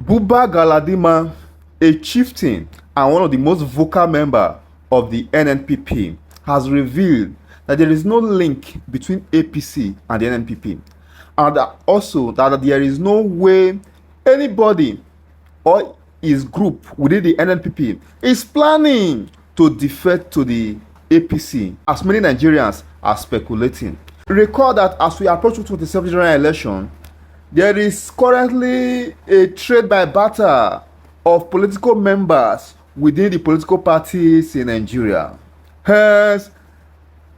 Buba Galadima, a chieftain and one of the most vocal members of the NNPP, has revealed that there is no link between APC and the NNPP, and that also that there is no way anybody or his group within the NNPP is planning to defect to the APC, as many Nigerians are speculating. Recall that as we approach the 2027 general election, there is currently a trade by barter of political members within the political parties in Nigeria. Hence,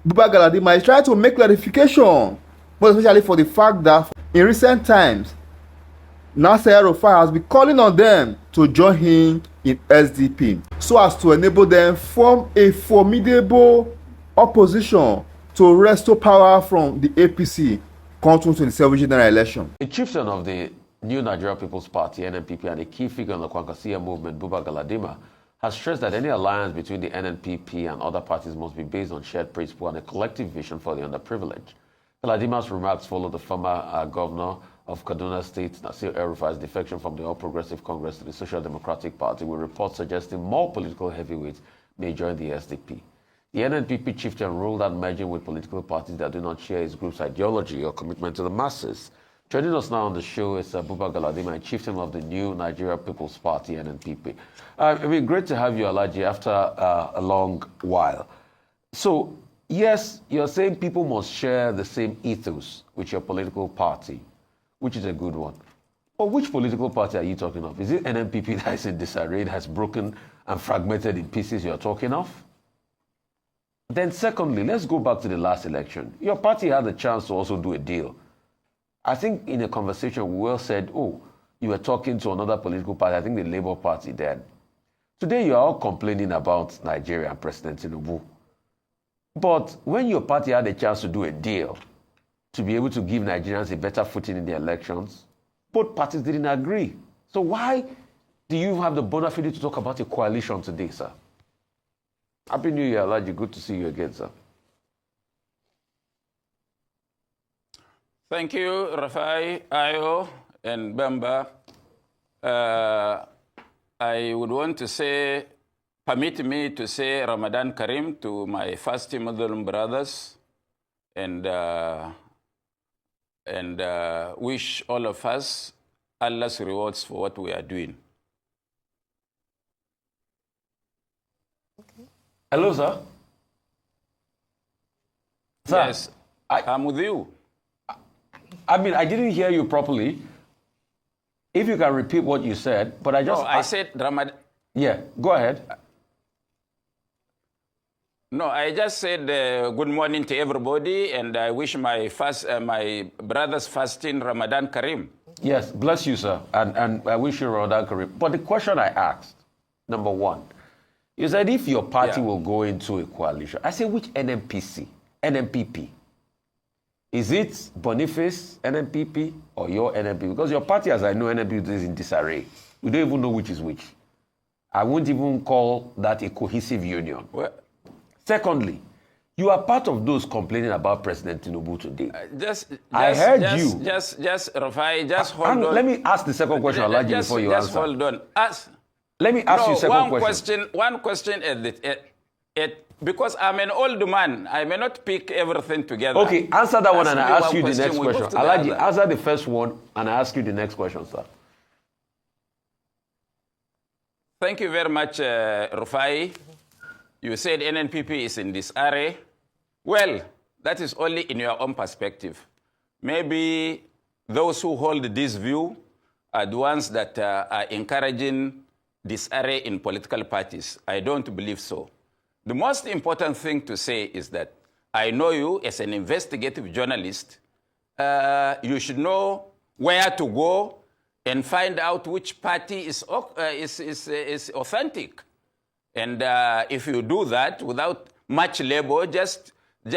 Buba Galadima is trying to make clarification, but especially for the fact that in recent times, Nnamdi Kanu has been calling on them to join him in SDP so as to enable them form a formidable opposition to wrestle power from the APC come 2027 general election. A chieftain of the New Nigeria People's Party, NNPP, and a key figure in the Kwankwasia movement, Buba Galadima, has stressed that any alliance between the NNPP and other parties must be based on shared principle and a collective vision for the underprivileged. Galadima's remarks follow the former governor of Kaduna State, Asue Ighodalo's defection from the All Progressive Congress to the Social Democratic Party, with reports suggesting more political heavyweights may join the SDP. The NNPP chieftain ruled out merging with political parties that do not share his group's ideology or commitment to the masses. Joining us now on the show is Buba Galadima, chieftain of the New Nigeria People's Party, NNPP. I mean, great to have you, Alhaji, after a long while. So, yes, you're saying people must share the same ethos with your political party, which is a good one. But which political party are you talking of? Is it NNPP that is in disarray, has broken and fragmented in pieces you're talking of? Then secondly, let's go back to the last election. Your party had a chance to also do a deal. I think in a conversation, we all said, oh, you were talking to another political party, I think the Labour Party then. Today, you are all complaining about Nigeria and President Tinubu. But when your party had a chance to do a deal, to be able to give Nigerians a better footing in the elections, both parties didn't agree. So why do you have the bona fide to talk about a coalition today, sir? Happy New Year, Alhaji. Good to see you again, sir. Thank you, Rafai, Ayo, and Bamba. I would want to say, permit me to say Ramadan Karim to my fasting Muslim brothers and wish all of us Allah's rewards for what we are doing. Okay. Hello, sir. Sir, yes, I'm with you. I mean, I didn't hear you properly. If you can repeat what you said, but I just... No, I said Ramadan. Yeah, go ahead. No, I just said good morning to everybody, and I wish my brothers fasting Ramadan Karim. Yes, bless you, sir, and I wish you Ramadan Karim. But the question I asked, number one, is that if your party will go into a coalition, I say which NNPP? Is it Boniface NNPP or your NNPP? Because your party, as I know, NNPP is in disarray. We don't even know which is which. I won't even call that a cohesive union. Well, secondly, you are part of those complaining about President Tinubu today. I heard you. Rafai, just hold on. Let me ask the second question, Alhaji, before you answer. Just hold on. Let me ask you a second question. One question because I'm an old man, I may not pick everything together. Okay, answer that one and I ask you the next question. Alhaji, answer the first one and I ask you the next question, sir. Thank you very much, Rufai. You said NNPP is in disarray. Well, that is only in your own perspective. Maybe those who hold this view are the ones that are encouraging disarray in political parties. I don't believe so. The most important thing to say is that I know you as an investigative journalist. You should know where to go and find out which party is authentic. And if you do that without much labor, just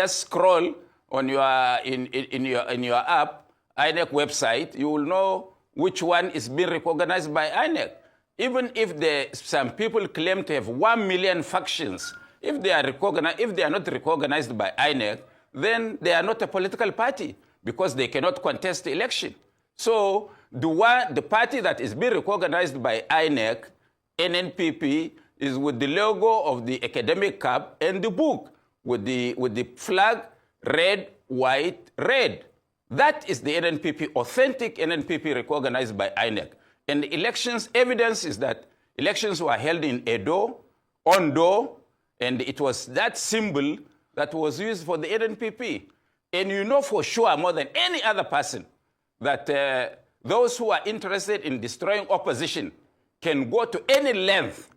scroll on your in your app, INEC website, you will know which one is being recognized by INEC. Even if some people claim to have 1 million factions, if they are not recognized by INEC, then they are not a political party because they cannot contest the election. So the party that is being recognized by INEC, NNPP, is with the logo of the academic cap and the book with the flag red, white, red. That is the NNPP, authentic NNPP recognized by INEC. And the elections, evidence is that elections were held in Edo, Ondo, and it was that symbol that was used for the NNPP. And you know for sure, more than any other person, that those who are interested in destroying opposition can go to any length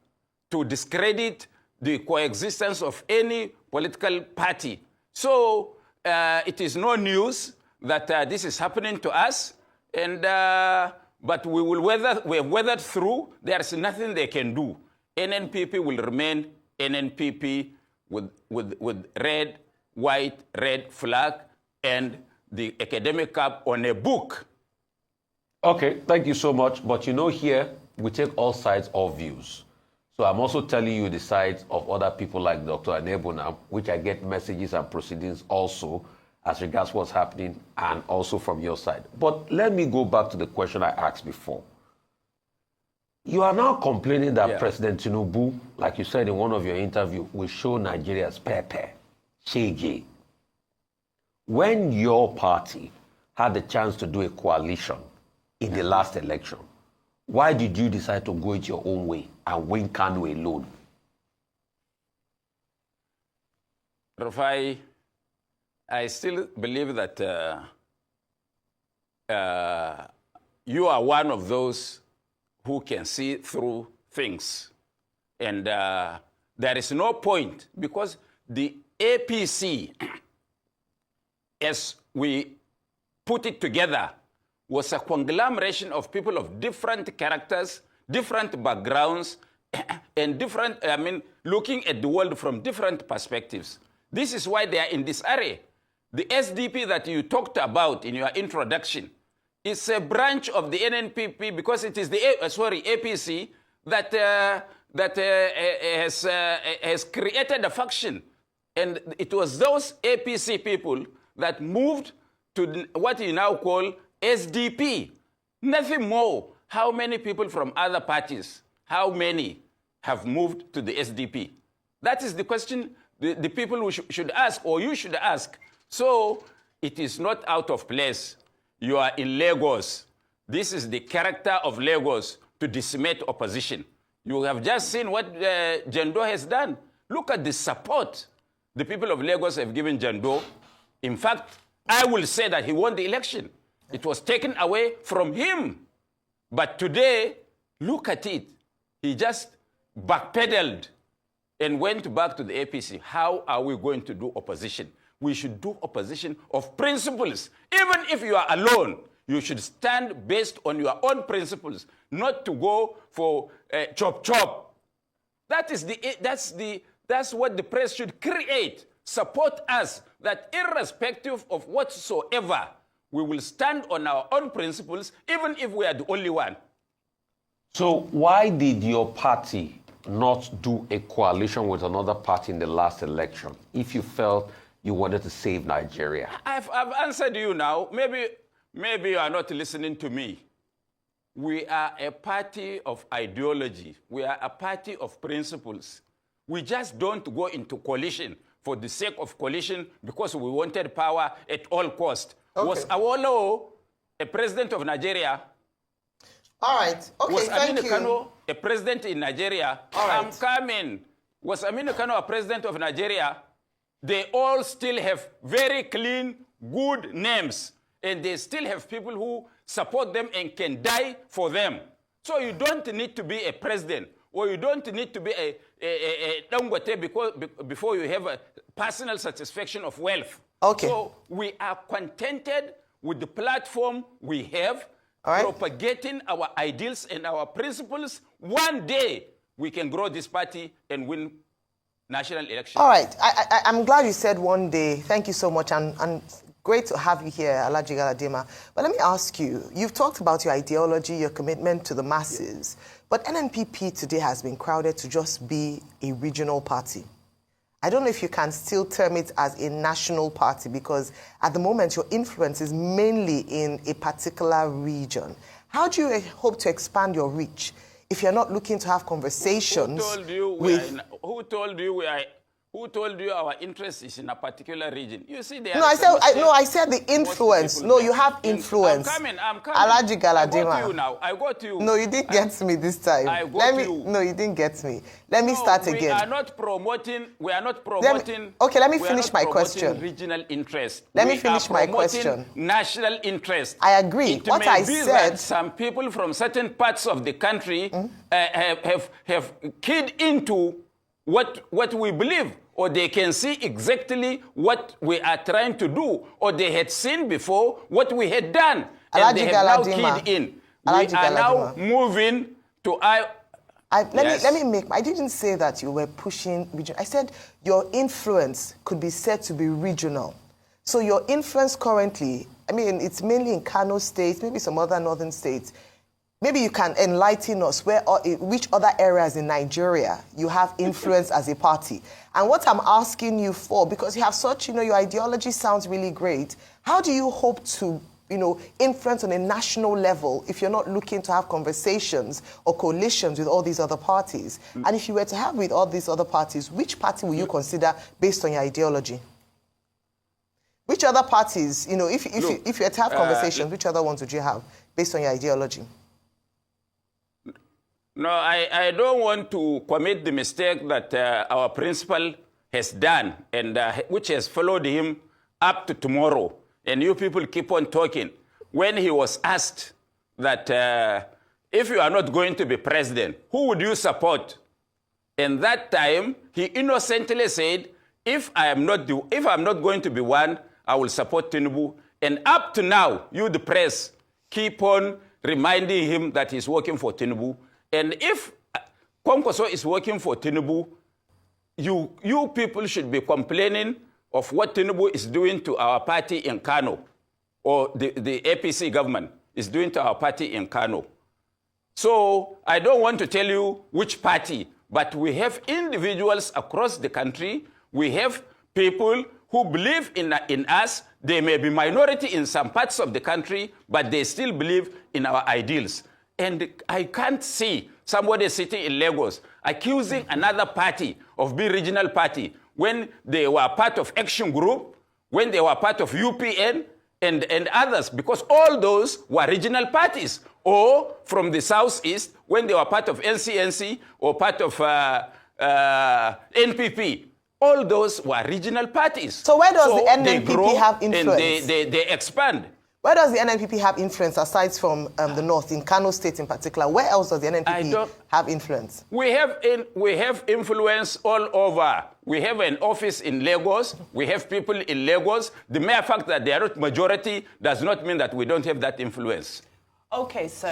to discredit the coexistence of any political party. So it is no news that this is happening to us, and but we have weathered through. There's nothing they can do. NNPP will remain NNPP with red, white, red flag and the academic cap on a book. Okay, thank you so much. But you know, here we take all sides of views. So I'm also telling you the sides of other people like Dr. Anebuna, which I get messages and proceedings also as regards what's happening and also from your side. But let me go back to the question I asked before. You are now complaining that President Tinubu, like you said in one of your interviews, will show Nigeria's pepe, shege. When your party had the chance to do a coalition in the last election, why did you decide to go it your own way and win Kanu alone? Rufai, I still believe that you are one of those who can see through things. And there is no point, because the APC, as we put it together, was a conglomeration of people of different characters, different backgrounds, and different, looking at the world from different perspectives. This is why they are in this array. The SDP that you talked about in your introduction is a branch of the NNPP, because it is the APC that has created a faction. And it was those APC people that moved to what you now call SDP. Nothing more. How many people from other parties, how many have moved to the SDP? That is the question the people who should ask, or you should ask. So it is not out of place. You are in Lagos. This is the character of Lagos, to decimate opposition. You have just seen what Jando has done. Look at the support the people of Lagos have given Jando. In fact, I will say that he won the election. It was taken away from him. But today, look at it. He just backpedaled and went back to the APC. How are we going to do opposition? We should do opposition of principles. Even if you are alone, you should stand based on your own principles, not to go for chop-chop. That's what the press should create. Support us, that irrespective of whatsoever, we will stand on our own principles, even if we are the only one. So why did your party not do a coalition with another party in the last election if you felt you wanted to save Nigeria? I've answered you now. Maybe you are not listening to me. We are a party of ideology. We are a party of principles. We just don't go into coalition for the sake of coalition because we wanted power at all costs. Okay. Was Awolowo a president of Nigeria? All right. Okay, was thank Nnamdi Kanu a president in Nigeria? All right. I'm coming. Was Nnamdi Kanu a president of Nigeria? They all still have very clean, good names. And they still have people who support them and can die for them. So you don't need to be a president, or you don't need to be a Dangote before you have a personal satisfaction of wealth. Okay. So we are contented with the platform we have, propagating our ideals and our principles. One day, we can grow this party and win national elections. All right. I'm glad you said one day. Thank you so much. And great to have you here, Alhaji Galadima. But let me ask you, you've talked about your ideology, your commitment to the masses, but NNPP today has been crowded to just be a regional party. I don't know if you can still term it as a national party, because at the moment your influence is mainly in a particular region. How do you hope to expand your reach if you're not looking to have conversations? Who told you our interest is in a particular region? You see, there I said the influence. No, you have influence. I'm coming. Alaji Galadima. I got you now. I got you. No, you didn't get me this time. I got you. No, you didn't get me. Let me start again. We are not promoting. Let me finish my question. Regional interest. Let me finish my question. National interest. I agree. What I said. That some people from certain parts of the country have keyed into what we believe, or they can see exactly what we are trying to do, or they had seen before what we had done, and they have now keyed in. We are now moving to let me make. I didn't say that you were pushing region. I said your influence could be said to be regional. So your influence currently, I mean, it's mainly in Kano State, maybe some other northern states. Maybe you can enlighten us which other areas in Nigeria you have influence as a party. And what I'm asking you for, because you have such, your ideology sounds really great. How do you hope to, influence on a national level if you're not looking to have conversations or coalitions with all these other parties? And if you were to have with all these other parties, which party will you consider based on your ideology? Which other parties, if you were to have conversations, which other ones would you have based on your ideology? No, I don't want to commit the mistake that our principal has done, and which has followed him up to tomorrow. And you people keep on talking. When he was asked that if you are not going to be president, who would you support? And that time, he innocently said, if I'm not going to be one, I will support Tinubu. And up to now, you, the press, keep on reminding him that he's working for Tinubu. And if Kwankwaso is working for Tinubu, you people should be complaining of what Tinubu is doing to our party in Kano, or the APC government is doing to our party in Kano. So I don't want to tell you which party, but we have individuals across the country. We have people who believe in us. They may be minority in some parts of the country, but they still believe in our ideals. And I can't see somebody sitting in Lagos accusing another party of being regional party when they were part of Action Group, when they were part of UPN, and others, because all those were regional parties. Or from the southeast, when they were part of NCNC or part of NPP. All those were regional parties. So where does the NNPP have influence? And they expand. Where does the NNPP have influence aside from the north, in Kano State in particular? Where else does the NNPP have influence? We have influence all over. We have an office in Lagos. We have people in Lagos. The mere fact that they are not majority does not mean that we don't have that influence. Okay, so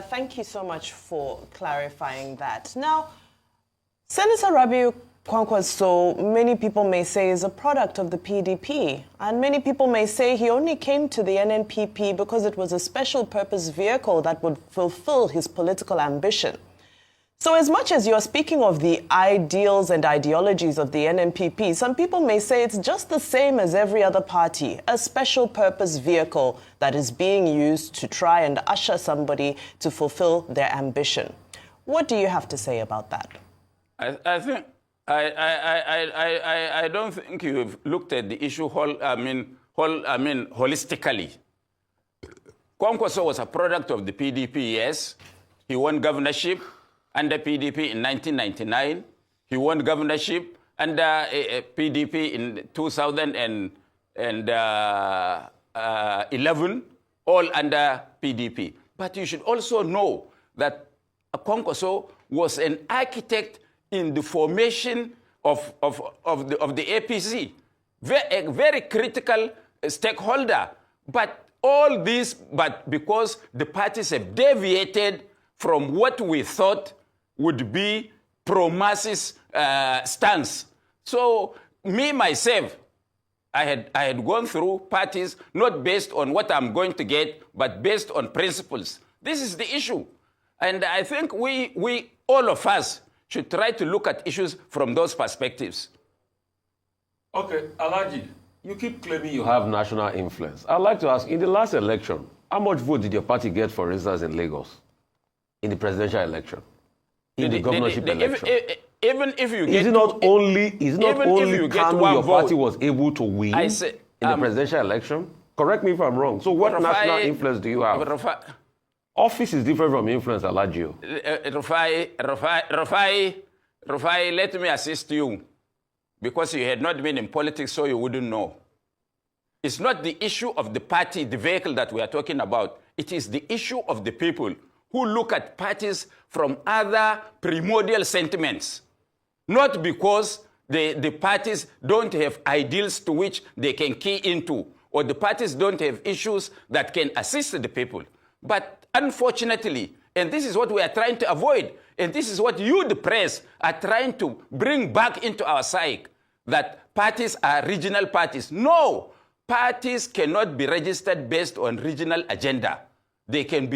thank you so much for clarifying that. Now, Senator Rabiu Kwankwaso, many people may say, is a product of the PDP. And many people may say he only came to the NNPP because it was a special purpose vehicle that would fulfill his political ambition. So as much as you're speaking of the ideals and ideologies of the NNPP, some people may say it's just the same as every other party, a special purpose vehicle that is being used to try and usher somebody to fulfill their ambition. What do you have to say about that? I don't think you've looked at the issue holistically. Kwankwaso was a product of the PDP, yes. He won governorship under PDP in 1999. He won governorship under PDP in 2011, all under PDP. But you should also know that Kwankwaso was an architect in the formation of the APC, a very critical stakeholder. But all this, because the parties have deviated from what we thought would be pro-masses stance. So me, myself, I had gone through parties not based on what I'm going to get, but based on principles. This is the issue. And I think we all of us, should try to look at issues from those perspectives. Okay, Alhaji, you keep claiming you have national influence. I'd like to ask, in the last election, how much vote did your party get, for instance, in Lagos? In the presidential election? In the governorship election? Even if you get... Is it not only Kanu your party was able to win in the presidential election? Correct me if I'm wrong. So what national influence do you have? Office is different from influence, Alhaji. Rufai, let me assist you. Because you had not been in politics, so you wouldn't know. It's not the issue of the party, the vehicle that we are talking about. It is the issue of the people who look at parties from other primordial sentiments. Not because the parties don't have ideals to which they can key into, or the parties don't have issues that can assist the people. But unfortunately, and this is what we are trying to avoid, and this is what you, the press, are trying to bring back into our psyche, that parties are regional parties. No, parties cannot be registered based on regional agenda. They can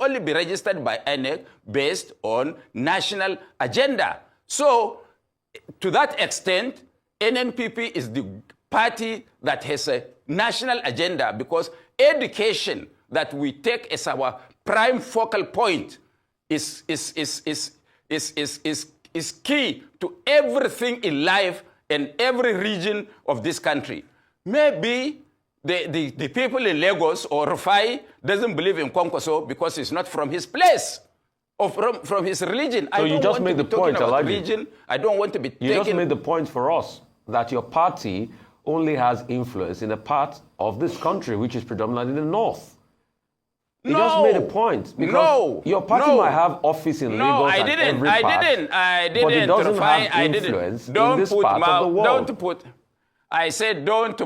only be registered by INEC based on national agenda. So, to that extent, NNPP is the party that has a national agenda, because education that we take as our prime focal point is key to everything in life in every region of this country. Maybe the people in Lagos or Rufai doesn't believe in Kwankwaso because it's not from his place or from his religion. So you just made the point, religion. I don't want to be You just made the point for us that your party only has influence in a part of this country, which is predominantly the north. You just made a point, because your party might have office in Lagos and every part, I didn't, but it doesn't have influence in this part of the world. I said don't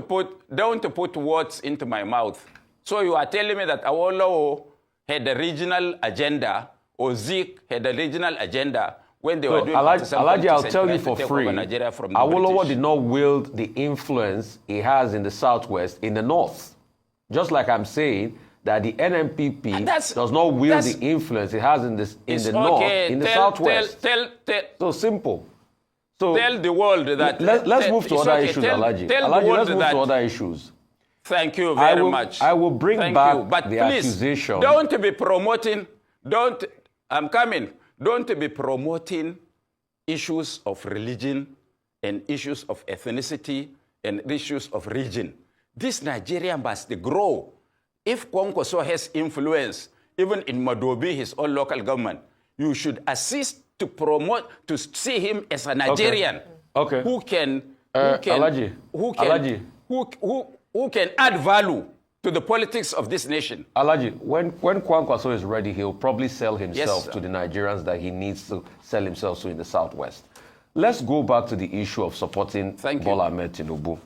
put words into my mouth. So you are telling me that Awolowo had a regional agenda, or Zeke had a regional agenda when they were doing... Alhaji, I'll tell you for free, Awolowo did not wield the influence he has in the southwest in the north. Just like I'm saying that the NNPP does not wield the influence it has in the north, in the southwest. So simple. So tell the world that... Let's move to other issues, Alhaji. Alhaji, let's move to other issues. Thank you very much. I will bring back the accusation. Don't be promoting... I'm coming. Don't be promoting issues of religion and issues of ethnicity and issues of region. This Nigeria must grow. If Kwankwaso has influence, even in Madobi, his own local government, you should assist to promote, to see him as a Nigerian who can add value to the politics of this nation. Alhaji, when Kwankwaso is ready, he'll probably sell himself to the Nigerians that he needs to sell himself to in the southwest. Let's go back to the issue of supporting Bola Ahmed Tinubu.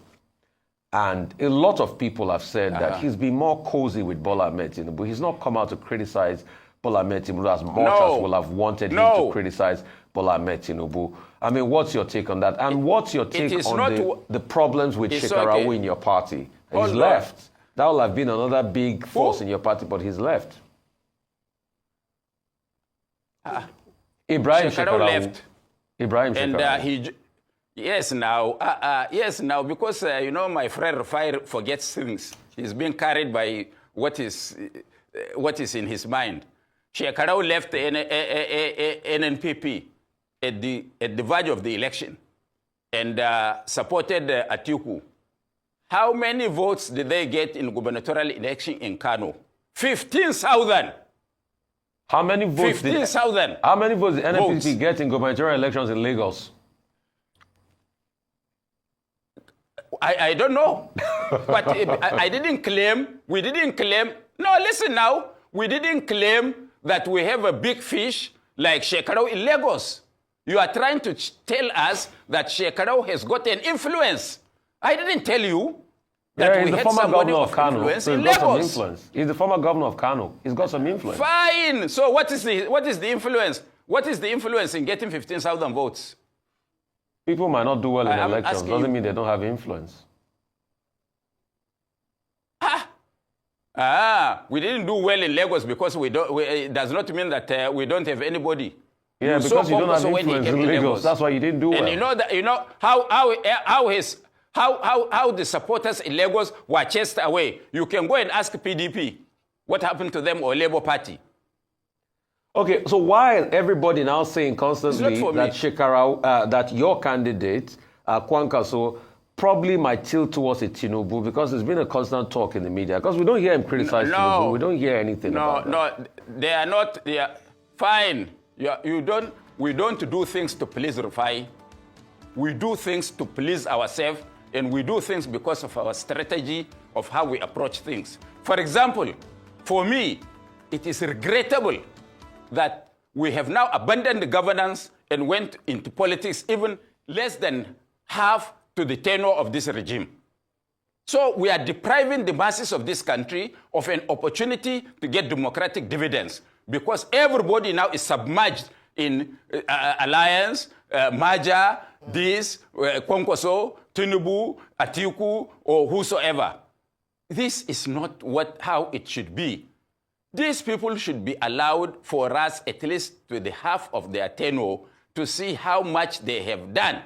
And a lot of people have said that he's been more cozy with Bola Ahmed Tinubu. He's not come out to criticize Bola Ahmed Tinubu as much as we'll have wanted him to criticize Bola Ahmed Tinubu. I mean, what's your take on that? And what's your take on the problems with Shekarawi in your party? He's left. That will have been another big force in your party, but he's left. Ibrahim Shekarawi left. Ibrahim Shekarawi. And yes, now, because, you know, my friend Rufai forgets things. He's being carried by what is in his mind. Shekarawi left the NNPP at the verge of the election and supported Atiku. How many votes did they get in gubernatorial election in Kano? 15,000. How many votes? 15,000. How many votes did NNPP get in gubernatorial elections in Lagos? I don't know. But I didn't claim, we didn't claim. No, listen now. We didn't claim that we have a big fish like Shekarawi in Lagos. You are trying to tell us that Shekarawi has got an influence. I didn't tell you that we had somebody of influence in Lagos. He's the former governor of Kano. He's got some influence. Fine. So what is the influence? What is the influence in getting 15,000 votes? People might not do well in elections. Doesn't mean they don't have influence. We didn't do well in Lagos because it does not mean that we don't have anybody. Yeah, because you don't have influence in Lagos. That's why you didn't do well. And you know how how the supporters in Lagos were chased away. You can go and ask PDP what happened to them or Labour Party. Okay, so why is everybody now saying constantly that that your candidate, Kwankwaso, probably might tilt towards a Tinubu, because there's been a constant talk in the media? Because we don't hear him criticize Tinubu. We don't hear anything about that. No, they are not. They are fine. We don't do things to please Rufai. We do things to please ourselves, and we do things because of our strategy of how we approach things. For example, for me, it is regrettable that we have now abandoned the governance and went into politics even less than half to the tenure of this regime. So we are depriving the masses of this country of an opportunity to get democratic dividends, because everybody now is submerged in alliance, merger, this, Kwankwaso, Tinubu, Atiku, or whosoever. This is not how it should be. These people should be allowed for us at least to the half of their tenure to see how much they have done.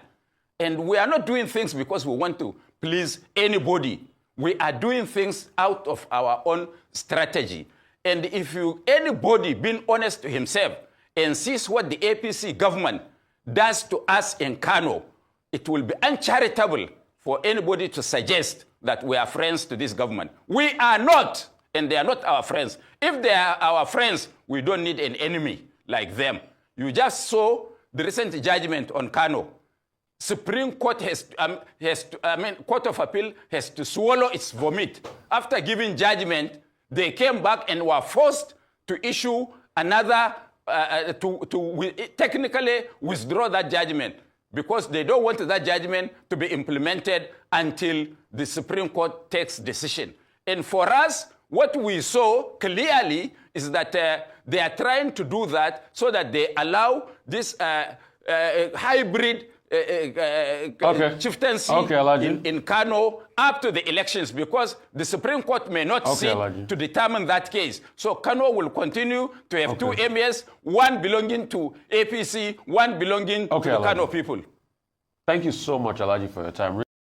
And we are not doing things because we want to please anybody. We are doing things out of our own strategy. And if anybody being honest to himself and sees what the APC government does to us in Kano, it will be uncharitable for anybody to suggest that we are friends to this government. We are not. And they are not our friends. If they are our friends, we don't need an enemy like them. You just saw the recent judgment on Kano. Supreme Court Court of Appeal has to swallow its vomit. After giving judgment, they came back and were forced to issue another, technically withdraw that judgment, because they don't want that judgment to be implemented until the Supreme Court takes decision. And for us, what we saw clearly is that they are trying to do that so that they allow this hybrid chieftaincy in Kano up to the elections, because the Supreme Court may not sit to determine that case. So Kano will continue to have two emirs, one belonging to APC, one belonging to the Kano people. Thank you so much, Alhaji, for your time.